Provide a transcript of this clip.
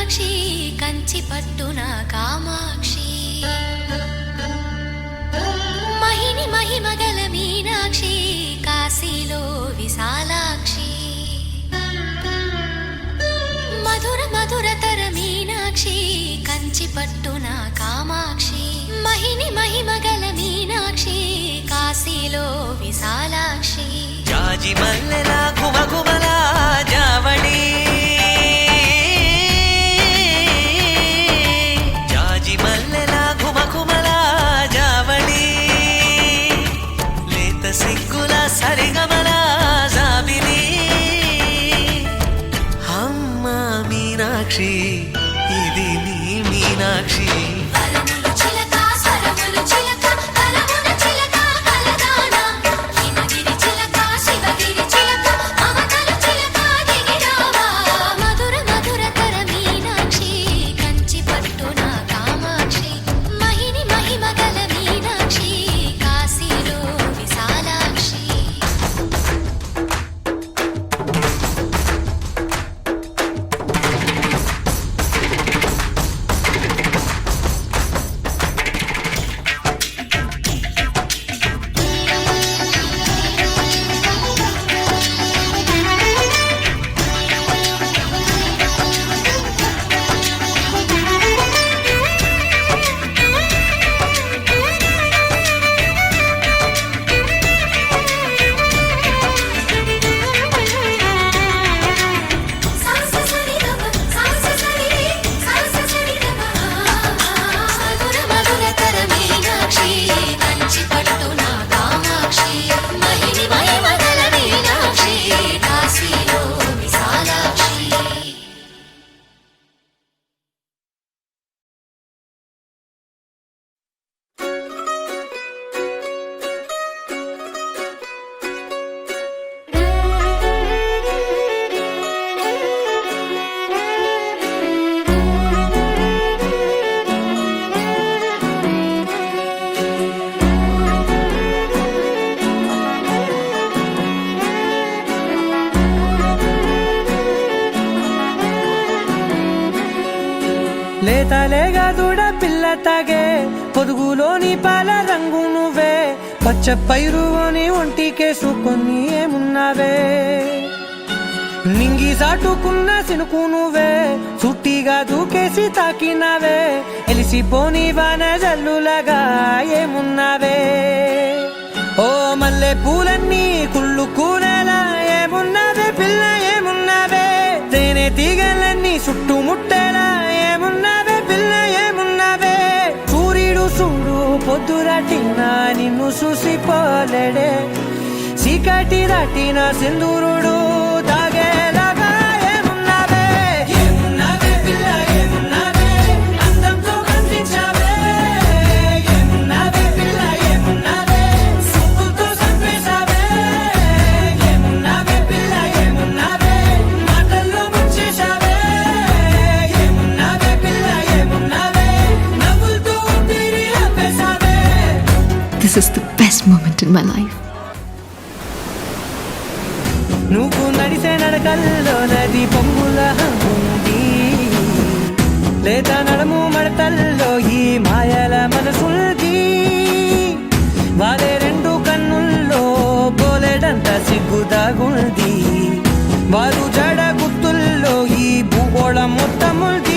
మీనాక్షి కంచి పట్టున కామాక్షి మహిని మహిమగల మీనాక్షి కాశీలో విశాలాక్షి మధుర మధురతర మీనాక్షి కంచి పట్టున కామాక్షి మహిని మహిమగల మీనాక్షి కాశీలో విశాలాక్షి జాజి మల్లెలా ఘుమఘుమలా జావళి జాజి మల్లెలా ఘుమఘుమలా జావళి లేత సిగ్గుల సరిగమల జాబిలి అమ్మ మీనాక్షి ఇది నీ మీనాక్షి లేతలేగా దూడ పిల్ల తాగే పొదుగులోని పాల రంగు నువ్వే పచ్చ పైరుని ఒంటికేసుకొని ఏమున్నావే నింగి సాటుకున్న సినుకు నువ్వే చుట్టిగా దూకేసి తాకినావే ఎలిసిపోని వాన జల్లులగా ఏమున్నావే ఓ మల్లె పూలన్నీ కుళ్ళు కూరేలా ఏమున్నావే పిల్ల ఏమున్నావే తేనె తీగలన్నీ చుట్టుముట్టేలా ఏమున్నావే పిల్ల ఏమున్నావే సూర్యుడు చూడు పొద్దురాటిన నిన్ను చూసిపోలేడే చీకటి దాటిన సింధూరుడు తాగేలాగా ఏమున్నావే ఏమున్నావే పిల్ల ఏమున్నావే అందంతో కనిపించావే ఏమున్నావే పిల్ల ఏమున్నావే సుక్కుతో చంపేశావే ఏమున్నావే పిల్ల ఏమున్నావే మాటల్లో ముంచేశావే ఏమున్నావే పిల్ల ఏమున్నావే నవ్వులతో ఊపిరి ఆపేశావే. This is the best moment in my life. నువ్వు నడిసే నడకల్లో నది పొంగుల ఉంది లేదా నడము మడతల్లో ఈ మాయల మనసుల్ది వారే రెండు కన్నుల్లో బోలెడంత సిగ్గుదాగుంది వారు జడ గుర్తుల్లో ఈ భూగోళం మొత్తముల్ది